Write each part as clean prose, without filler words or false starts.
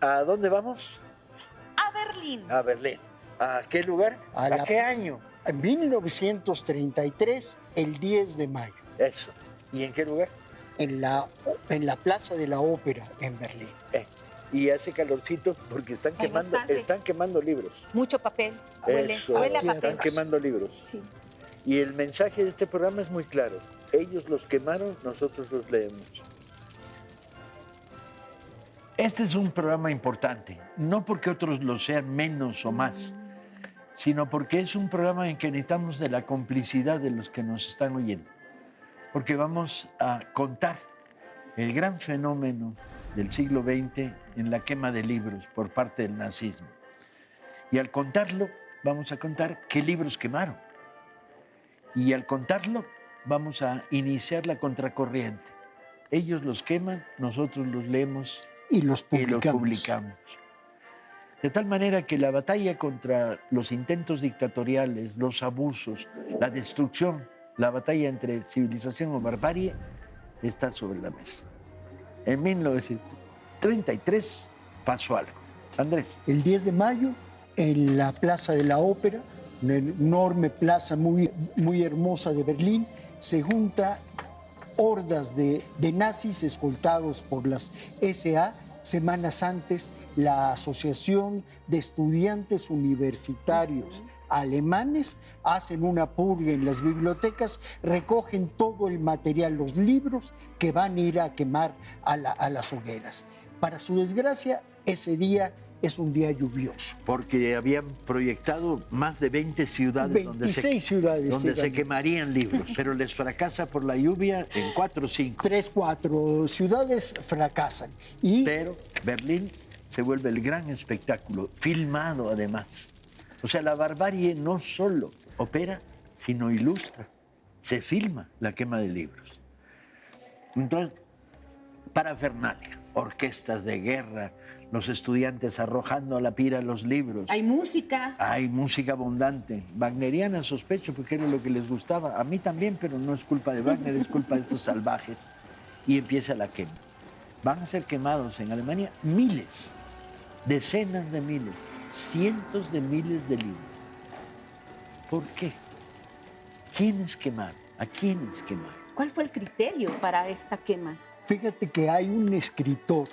¿A dónde vamos? A Berlín. A Berlín. ¿A qué lugar? ¿A qué año? En 1933, el 10 de mayo. Eso. ¿Y en qué lugar? En la Plaza de la Ópera, en Berlín. Y hace calorcito porque están quemando libros. Mucho papel. Huele a papel. Están quemando libros. Sí. Y el mensaje de este programa es muy claro. Ellos los quemaron, nosotros los leemos. Este es un programa importante, no porque otros lo sean menos o más, sino porque es un programa en que necesitamos de la complicidad de los que nos están oyendo. Porque vamos a contar el gran fenómeno del siglo XX en la quema de libros por parte del nazismo. Y al contarlo, vamos a contar qué libros quemaron. Y al contarlo, vamos a iniciar la contracorriente. Ellos los queman, nosotros los leemos y los publicamos. De tal manera que la batalla contra los intentos dictatoriales, los abusos, la destrucción, la batalla entre civilización o barbarie, está sobre la mesa. En 1933 pasó algo. Andrés. El 10 de mayo, en la Plaza de la Ópera, una enorme plaza muy hermosa de Berlín, se junta hordas de nazis escoltados por las SA. Semanas antes, la Asociación de Estudiantes Universitarios Alemanes hacen una purga en las bibliotecas, recogen todo el material, los libros que van a ir a quemar a las hogueras. Para su desgracia, ese día es un día lluvioso. Porque habían proyectado más de 20 ciudades 26 ciudades donde se quemarían libros, pero les fracasa por la lluvia en 4 o 5. 4 ciudades fracasan. Pero Berlín se vuelve el gran espectáculo, filmado además. O sea, la barbarie no solo opera, sino ilustra. Se filma la quema de libros. Entonces, parafernalia, orquestas de guerra, los estudiantes arrojando a la pira los libros. Hay música. Hay música abundante. Wagneriana, sospecho, porque era lo que les gustaba. A mí también, pero no es culpa de Wagner, es culpa de estos salvajes. Y empieza la quema. Van a ser quemados en Alemania miles, decenas de miles, cientos de miles de libros. ¿Por qué? ¿Quiénes quemaron? ¿A quiénes quemaron? ¿Cuál fue el criterio para esta quema? Fíjate que hay un escritor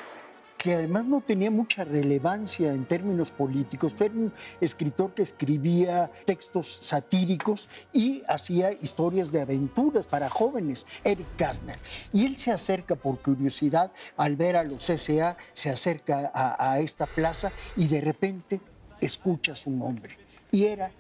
que además no tenía mucha relevancia en términos políticos, fue un escritor que escribía textos satíricos y hacía historias de aventuras para jóvenes, Erich Kästner. Y él se acerca por curiosidad al ver a los SA, se acerca a esta plaza y de repente escucha su nombre. Y era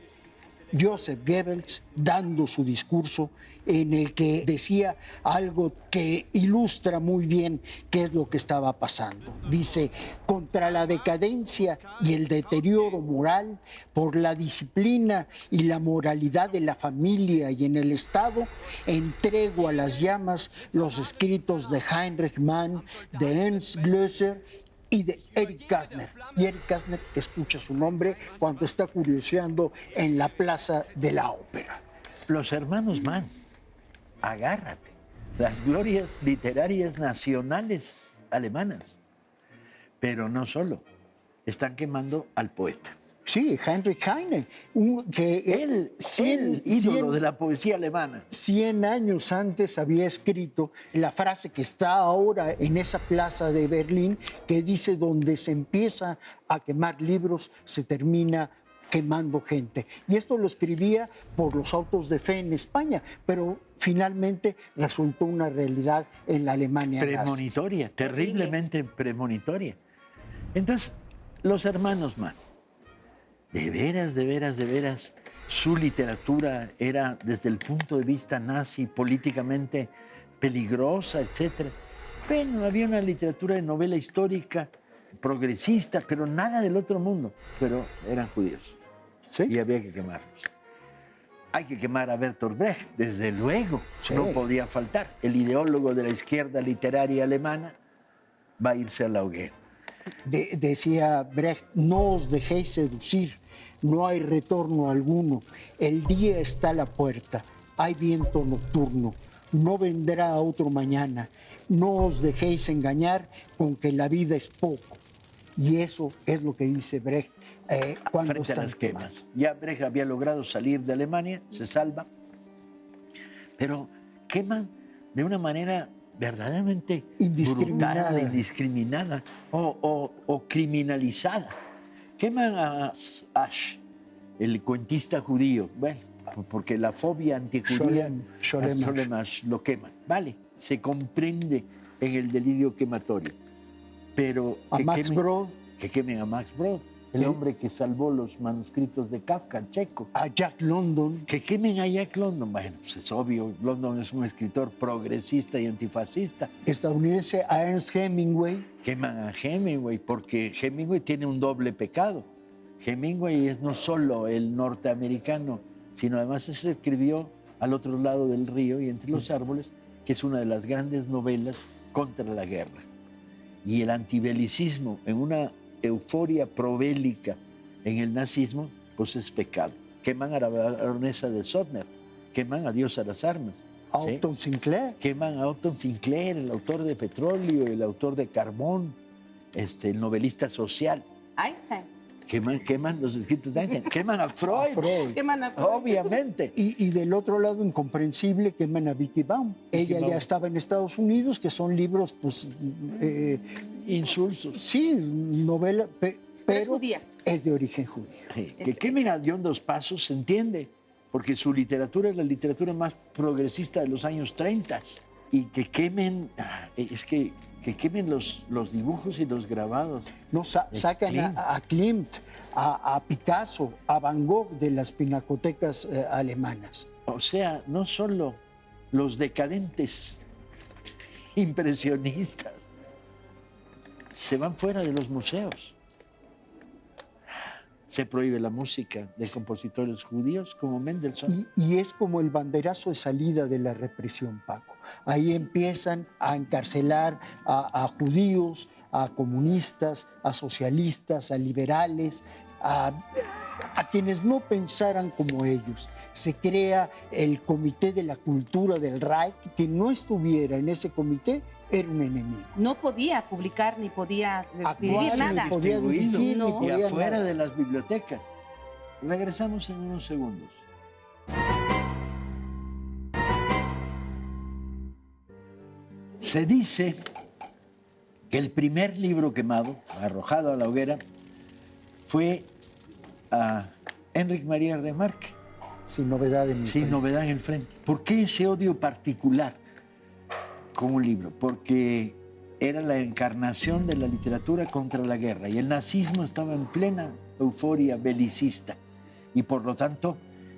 Joseph Goebbels dando su discurso en el que decía algo que ilustra muy bien qué es lo que estaba pasando. Dice, contra la decadencia y el deterioro moral, por la disciplina y la moralidad de la familia y en el Estado, entrego a las llamas los escritos de Heinrich Mann, de Ernst Glöser y de Erich Kästner. Y Erich Kästner escucha su nombre cuando está curioseando en la Plaza de la Ópera. Los hermanos Mann, agárrate, las glorias literarias nacionales alemanas. Pero no solo, están quemando al poeta. Sí, Heinrich Heine, el ídolo de la poesía alemana. 100 años antes había escrito la frase que está ahora en esa plaza de Berlín, que dice, donde se empieza a quemar libros, se termina quemando gente. Y esto lo escribía por los autos de fe en España, pero finalmente resultó una realidad en la Alemania premonitoria, nazi. Terriblemente premonitoria. Entonces, los hermanos Mann, de veras, su literatura era, desde el punto de vista nazi, políticamente peligrosa, etc. Bueno, había una literatura de novela histórica, progresista, pero nada del otro mundo. Pero eran judíos. ¿Sí? Y había que quemarlos. Hay que quemar a Bertolt Brecht, desde luego, sí. No podía faltar. El ideólogo de la izquierda literaria alemana va a irse a la hoguera. Decía Brecht, no os dejéis seducir, no hay retorno alguno, el día está a la puerta, hay viento nocturno, no vendrá otro mañana, no os dejéis engañar con que la vida es poco, Y eso es lo que dice Brecht cuando frente a están las quemando. quemas. Ya Brecht había logrado salir de Alemania, se salva, pero queman de una manera verdaderamente Indiscriminada. brutal, indiscriminada o criminalizada. Queman a Ash, el cuentista judío, bueno, porque la fobia antijudía, Sholem Ash lo queman. Vale, se comprende en el delirio quematorio, pero a Max Brod, que quemen a Max Brod, el hombre que salvó los manuscritos de Kafka, el checo. a Jack London. Que quemen a Jack London, bueno, pues es obvio, London es un escritor progresista y antifascista. Estadounidense, a Ernest Hemingway. Queman a Hemingway porque Hemingway tiene un doble pecado. Hemingway es no solo el norteamericano, sino además se escribió Al otro lado del río y Entre los árboles, que es una de las grandes novelas contra la guerra. Y el antibelicismo en una euforia probélica en el nazismo, pues es pecado. Queman a la baronesa de Sodner, queman a Dios a las armas. Upton Sinclair. Queman a Upton Sinclair, el autor de Petróleo, el autor de Carbón, el novelista social. Einstein. Queman los escritos de Einstein, queman a Freud, Queman a Freud. obviamente. Y del otro lado, incomprensible, queman a Vicky Baum. Ella Baum. ya estaba en Estados Unidos, que son libros, pues, Insulsos. sí, novela, Es pero judía. es de origen judío. Sí, que quemen a Dion Dos Passos se entiende, porque su literatura es la literatura más progresista de los años 30. Y que quemen, que quemen los dibujos y los grabados. No, sacan Klimt. a Klimt, a Picasso, a Van Gogh de las pinacotecas alemanas. O sea, no solo los decadentes impresionistas se van fuera de los museos. Se prohíbe la música de compositores judíos como Mendelssohn. Y es como el banderazo de salida de la represión, Paco. Ahí empiezan a encarcelar a judíos, a comunistas, a socialistas, a liberales, a quienes no pensaran como ellos. Se crea el Comité de la Cultura del Reich. Quien no estuviera en ese comité era un enemigo. No podía publicar ni podía escribir Actuar, nada. ni podía dirigir, No. ni Y podía afuera nada. de las bibliotecas. Regresamos en unos segundos. Se dice que el primer libro quemado, arrojado a la hoguera, fue a Enric María Remarque, Sin novedad en el Sin país. novedad en el frente. ¿Por qué ese odio particular con un libro? Porque era la encarnación de la literatura contra la guerra y el nazismo estaba en plena euforia belicista y por lo tanto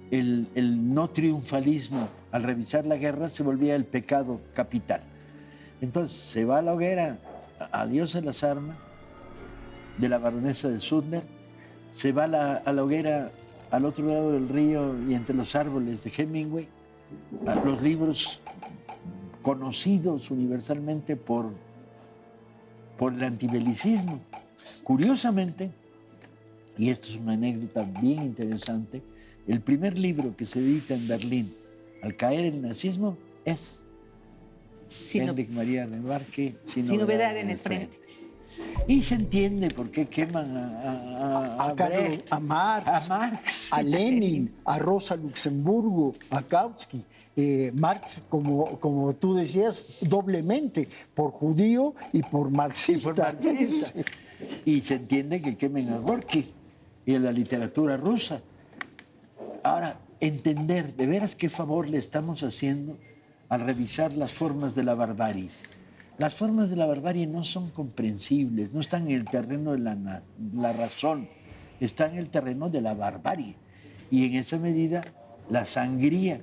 el no triunfalismo al revisar la guerra se volvía el pecado capital. Entonces se va a la hoguera, adiós a las armas, de la baronesa de Sudner, se va a la hoguera al otro lado del río y Entre los árboles de Hemingway, a los libros conocidos universalmente por el antibelicismo. Curiosamente, y esto es una anécdota bien interesante, el primer libro que se edita en Berlín al caer el nazismo es Enric María Remarque, Sin novedad en el frente. Y se entiende por qué queman a Brecht, a Marx, a Marx, a Lenin, a Rosa Luxemburgo, a Kautsky. Marx, como tú decías, doblemente, por judío y por marxista. Y por marxista. Y se entiende que quemen a Gorky y a la literatura rusa. Ahora, entender de veras qué favor le estamos haciendo al revisar las formas de la barbarie. Las formas de la barbarie no son comprensibles, no están en el terreno de la razón, están en el terreno de la barbarie. Y en esa medida, la sangría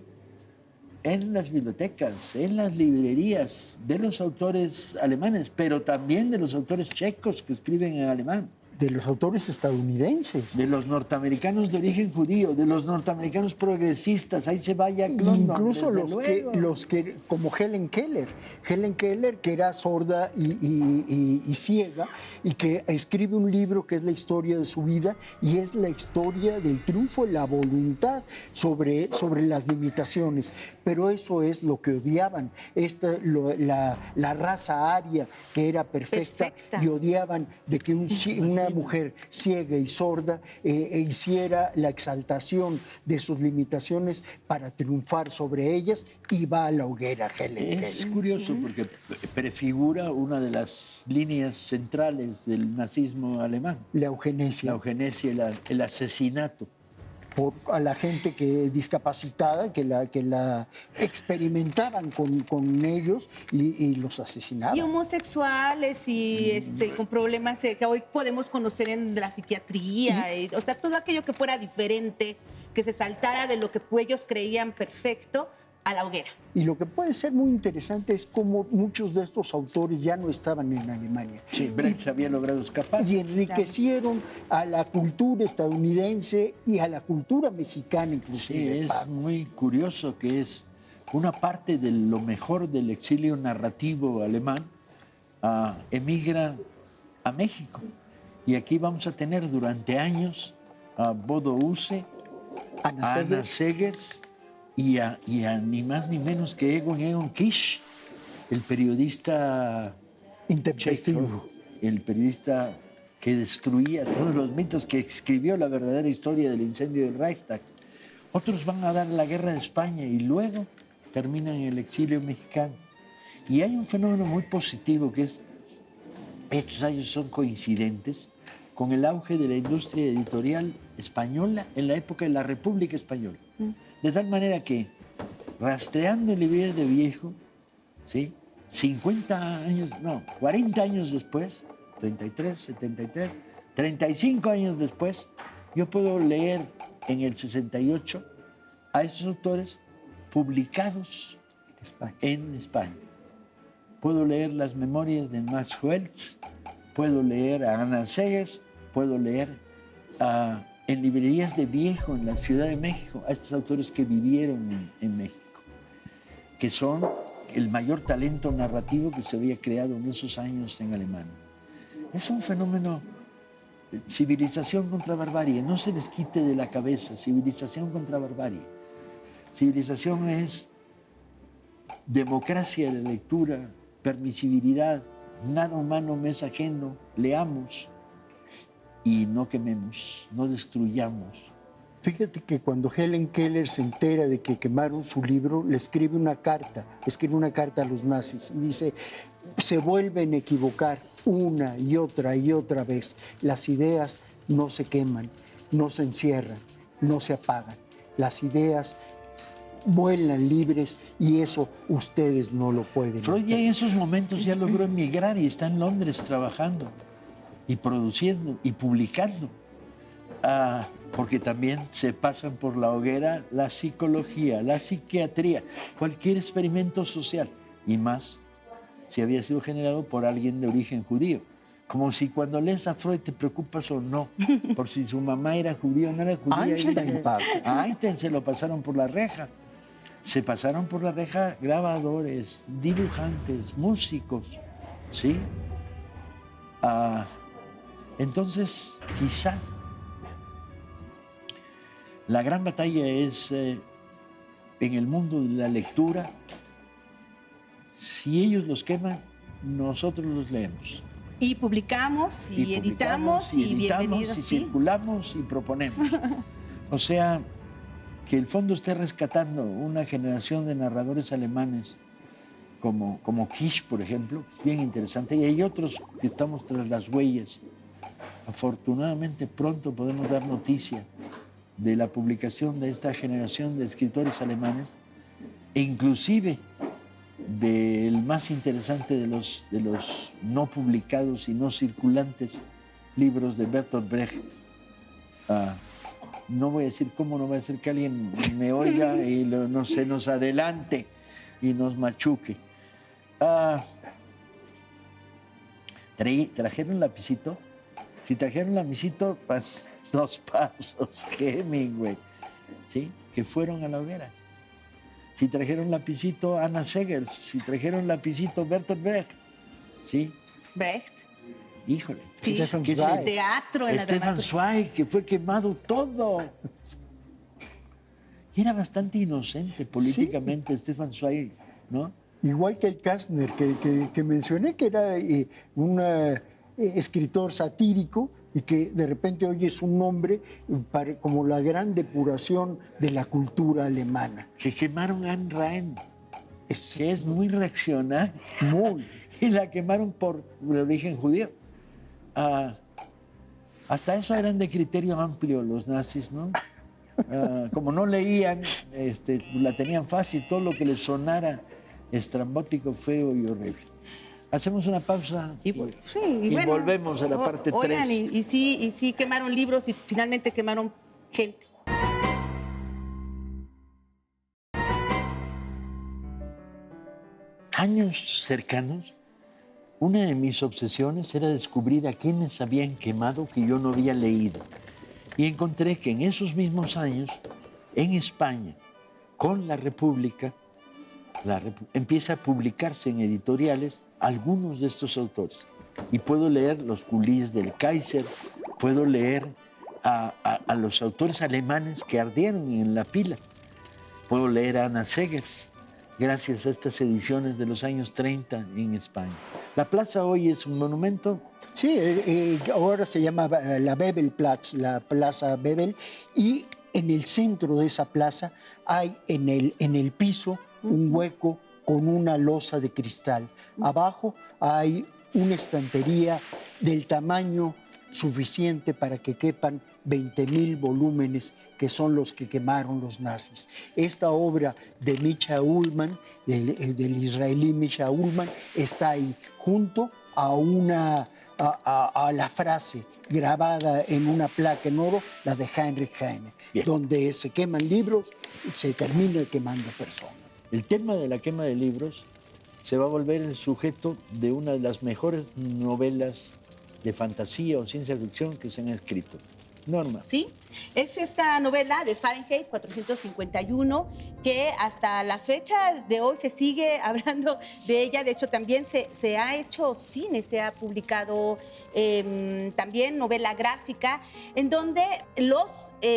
en las bibliotecas, en las librerías de los autores alemanes, pero también de los autores checos que escriben en alemán. de los autores estadounidenses. De los norteamericanos de origen judío, de los norteamericanos progresistas, ahí se vaya London, Incluso desde luego. los que, como Helen Keller, que era sorda y ciega, y que escribe un libro que es la historia de su vida, y es la historia del triunfo de la voluntad sobre las limitaciones. Pero eso es lo que odiaban, la raza aria, que era perfecta. Y odiaban de que una mujer ciega y sorda hiciera la exaltación de sus limitaciones para triunfar sobre ellas, y va a la hoguera Helen Es Keller. curioso porque prefigura una de las líneas centrales del nazismo alemán. La eugenesia. La eugenesia, el asesinato. A la gente discapacitada, que la experimentaban con ellos y los asesinaban. Y homosexuales y con problemas que hoy podemos conocer en la psiquiatría, o sea, todo aquello que fuera diferente, que se saltara de lo que ellos creían perfecto a la hoguera. Y lo que puede ser muy interesante es cómo muchos de estos autores ya no estaban en Alemania. Sí, Brecht se había logrado escapar. Y enriquecieron a la cultura estadounidense y a la cultura mexicana inclusive. Sí, es muy curioso que es una parte de lo mejor del exilio narrativo alemán emigra a México. Y aquí vamos a tener durante años a Bodo Huse, a Ana Segers y a ni más ni menos que Egon Kisch, el periodista intempestivo, checo, el periodista que destruía todos los mitos, que escribió la verdadera historia del incendio del Reichstag. Otros van a dar la guerra de España y luego terminan en el exilio mexicano. Y hay un fenómeno muy positivo que es, estos años son coincidentes con el auge de la industria editorial española en la época de la República Española. De tal manera que, rastreando librerías de viejo, ¿sí? 40 años después, 33, 73, 35 años después, yo puedo leer en el 68 a esos autores publicados en España. Puedo leer las memorias de Max Welz, puedo leer a Ana Segers, puedo leer en librerías de viejo en la Ciudad de México a estos autores que vivieron en México, que son el mayor talento narrativo que se había creado en esos años en Alemania. Es un fenómeno, civilización contra barbarie, no se les quite de la cabeza, civilización contra barbarie. Civilización es democracia de lectura, permisibilidad, nada humano me es ajeno, leamos y no quememos, no destruyamos. Fíjate que cuando Helen Keller se entera de que quemaron su libro, le escribe una carta a los nazis y dice: se vuelven a equivocar una y otra vez. Las ideas no se queman, no se encierran, no se apagan. Las ideas vuelan libres y eso ustedes no lo pueden. Freud ya en esos momentos ya logró emigrar y está en Londres trabajando y produciendo y publicando. Porque también se pasan por la hoguera la psicología, la psiquiatría, cualquier experimento social, y más si había sido generado por alguien de origen judío. Como si cuando lees a Freud te preocupas o no, por si su mamá era judía o no era judía. A Einstein se lo pasaron por la reja. Se pasaron por la reja grabadores, dibujantes, músicos, ¿sí? Entonces, quizá la gran batalla es en el mundo de la lectura. Si ellos los queman, nosotros los leemos. Y publicamos, y editamos, bienvenidos. Y circulamos y proponemos. O sea, que el fondo esté rescatando una generación de narradores alemanes como Kisch, por ejemplo, es bien interesante. Y hay otros que estamos tras las huellas. Afortunadamente pronto podemos dar noticia de la publicación de esta generación de escritores alemanes e inclusive del más interesante de los no publicados y no circulantes libros de Bertolt Brecht. No voy a decir cómo, no voy a decir que alguien me oiga y no se nos adelante y nos machuque. ¿Trajeron lapicito? Si trajeron lapicito, 2 pasos, que Hemingway, ¿sí? Que fueron a la hoguera. Si trajeron lapicito, Anna Segers. Si trajeron lapicito, Bertolt Brecht, ¿sí? Brecht. Híjole. Sí, Stefan ¿qué Zweig. el teatro, en la Stefan dramaturgia. Zweig, que fue quemado todo. Y era bastante inocente políticamente, Stefan Zweig, ¿no? Igual que el Kastner que mencioné, que era un escritor satírico y que de repente hoy es un nombre como la gran depuración de la cultura alemana. Que quemaron a Ayn Rand, Es que es muy reaccionaria, muy... y la quemaron por el origen judío. Hasta eso eran de criterio amplio los nazis, ¿no? Como no leían, la tenían fácil, todo lo que les sonara estrambótico, feo y horrible. Hacemos una pausa Y, sí, y bueno, volvemos a la parte 3. Oigan, y sí quemaron libros y finalmente quemaron gente. Años cercanos, una de mis obsesiones era descubrir a quienes habían quemado que yo no había leído. Y encontré que en esos mismos años, en España, con la República, empieza a publicarse en editoriales algunos de estos autores. Y puedo leer Los Culies del Kaiser, puedo leer a los autores alemanes que ardieron en la pila, puedo leer a Anna Segers, gracias a estas ediciones de los años 30 en España. La plaza hoy es un monumento. Sí, ahora se llama la Bebelplatz, la Plaza Bebel, y en el centro de esa plaza hay en el piso un hueco con una losa de cristal. Abajo hay una estantería del tamaño suficiente para que quepan 20,000 volúmenes, que son los que quemaron los nazis. Esta obra de Misha Ullmann, del israelí Misha Ullmann, está ahí junto a la frase grabada en una placa en oro, la de Heinrich Heine, donde se queman libros y se termina quemando personas. El tema de la quema de libros se va a volver el sujeto de una de las mejores novelas de fantasía o ciencia ficción que se han escrito. Norma. Sí, es esta novela de Fahrenheit 451 que hasta la fecha de hoy se sigue hablando de ella. De hecho, también se ha hecho cine, se ha publicado también novela gráfica, en donde los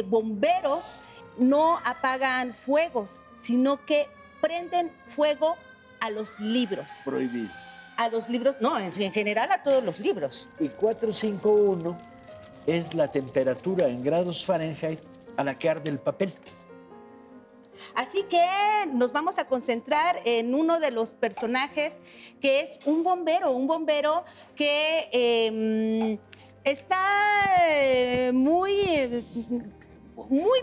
bomberos no apagan fuegos, sino que prenden fuego a los libros. Prohibido. A los libros, no, en general a todos los libros. Y 451 es la temperatura en grados Fahrenheit a la que arde el papel. Así que nos vamos a concentrar en uno de los personajes que es un bombero que está muy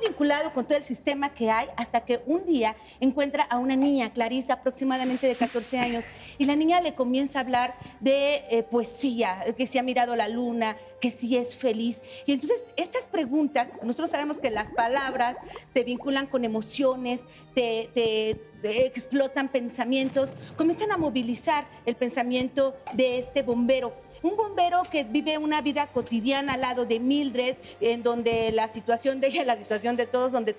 vinculado con todo el sistema que hay, hasta que un día encuentra a una niña, Clarisa, aproximadamente de 14 años, y la niña le comienza a hablar de poesía, que si ha mirado la luna, que si es feliz. Y entonces estas preguntas, nosotros sabemos que las palabras te vinculan con emociones, te explotan pensamientos, comienzan a movilizar el pensamiento de este bombero. Un bombero que vive una vida cotidiana al lado de Mildred, en donde la situación de ella, la situación de todos, donde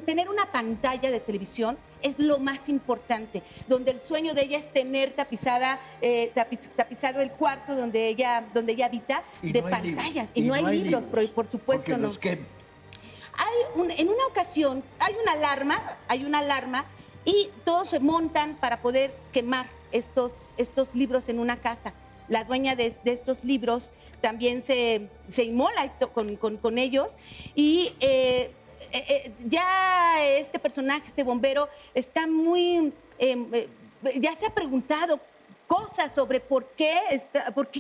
tener una pantalla de televisión es lo más importante, donde el sueño de ella es tener tapizado el cuarto donde ella habita de pantallas. Y no hay libros, por supuesto no. En una ocasión hay una alarma y todos se montan para poder quemar estos libros en una casa. La dueña de estos libros también se inmola con ellos y ya este personaje, este bombero, está ya se ha preguntado cosas sobre por qué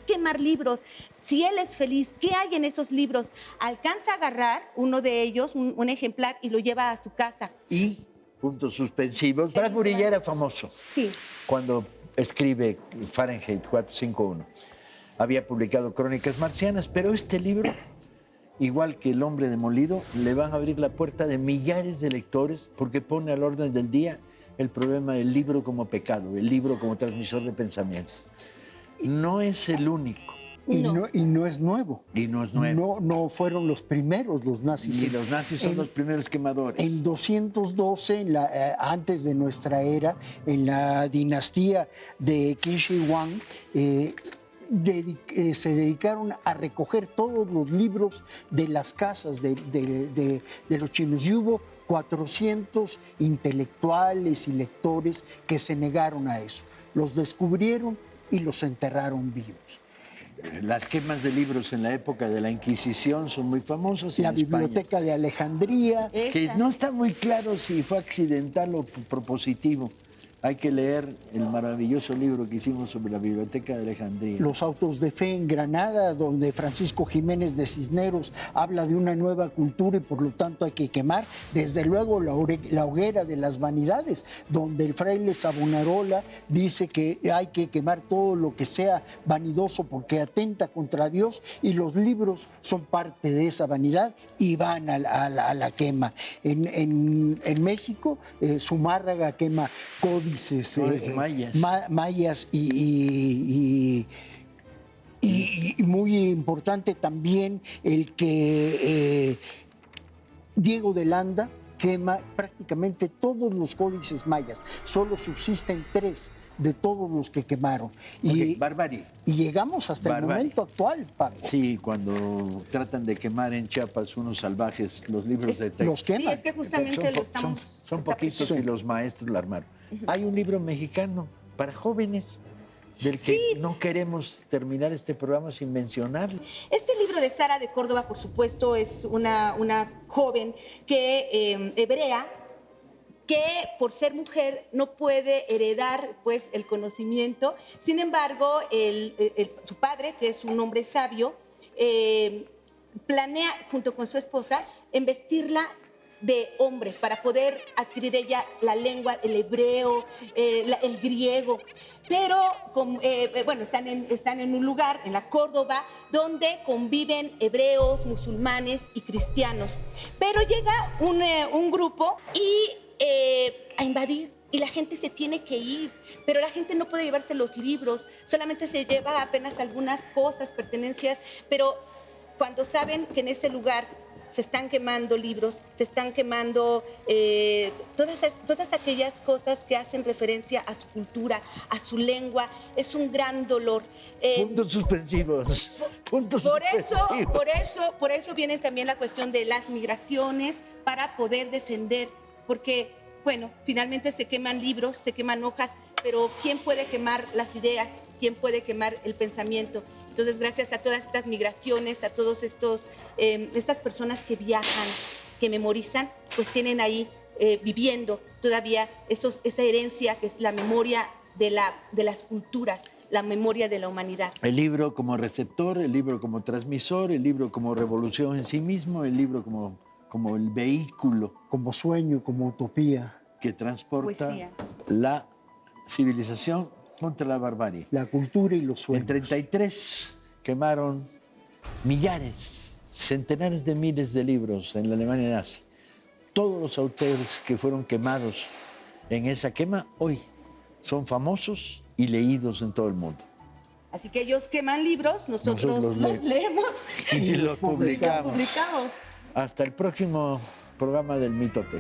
quemar libros, si él es feliz, qué hay en esos libros. Alcanza a agarrar uno de ellos, un ejemplar, y lo lleva a su casa. Y, puntos suspensivos, Bradbury ya era famoso. Sí. Cuando escribe Fahrenheit 451. Había publicado Crónicas Marcianas, pero este libro, igual que El hombre demolido, le van a abrir la puerta de millares de lectores porque pone al orden del día el problema del libro como pecado, el libro como transmisor de pensamiento. No es el único. Y no es nuevo. Y no es nuevo. No fueron los primeros los nazis. Y los nazis son los primeros quemadores. En 212, antes de nuestra era, en la dinastía de Qin Shi Huang, se dedicaron a recoger todos los libros de las casas de los chinos. Y hubo 400 intelectuales y lectores que se negaron a eso. Los descubrieron y los enterraron vivos. Las quemas de libros en la época de la Inquisición son muy famosas. La en Biblioteca de Alejandría. Que no está muy claro si fue accidental o propositivo. Hay que leer el maravilloso libro que hicimos sobre la Biblioteca de Alejandría. Los autos de fe en Granada, donde Francisco Jiménez de Cisneros habla de una nueva cultura y por lo tanto hay que quemar. Desde luego la hoguera de las vanidades, donde el fraile Savonarola dice que hay que quemar todo lo que sea vanidoso porque atenta contra Dios, y los libros son parte de esa vanidad y van a la quema. En México, Zumárraga quema códices mayas y muy importante también el que Diego de Landa quema prácticamente todos los códices mayas. Solo subsisten 3 de todos los que quemaron. Barbarie. Y llegamos hasta el momento actual, Pablo. Sí, cuando tratan de quemar en Chiapas unos salvajes los libros de texto. Los queman. Sí, es que justamente lo estamos... Son poquitos y los maestros lo armaron. Hay un libro mexicano para jóvenes del que no queremos terminar este programa sin mencionarlo. Este libro de Sara de Córdoba, por supuesto, es una joven que hebrea, que por ser mujer no puede heredar pues el conocimiento. Sin embargo, su padre, que es un hombre sabio, planea junto con su esposa investirla de hombre para poder adquirir ella la lengua, el hebreo, el griego. Pero bueno, están en un lugar, en la Córdoba, donde conviven hebreos, musulmanes y cristianos. Pero llega un grupo a invadir, y la gente se tiene que ir, pero la gente no puede llevarse los libros, solamente se lleva apenas algunas cosas, pertenencias, pero cuando saben que en ese lugar se están quemando libros, se están quemando todas aquellas cosas que hacen referencia a su cultura, a su lengua, es un gran dolor. Puntos suspensivos. Por eso viene también la cuestión de las migraciones, para poder defender, porque, bueno, finalmente se queman libros, se queman hojas, pero ¿quién puede quemar las ideas? ¿Quién puede quemar el pensamiento? Entonces, gracias a todas estas migraciones, a todos estas personas que viajan, que memorizan, pues tienen ahí viviendo todavía esa herencia que es la memoria de las culturas, la memoria de la humanidad. El libro como receptor, el libro como transmisor, el libro como revolución en sí mismo, el libro como el vehículo. Como sueño, como utopía. Que transporta Poesía. La civilización contra la barbarie. La cultura y los sueños. En 33 quemaron millares, centenares de miles de libros en la Alemania nazi. Todos los autores que fueron quemados en esa quema hoy son famosos y leídos en todo el mundo. Así que ellos queman libros, nosotros los leemos y los publicamos. publicamos. Hasta el próximo programa del Mitote.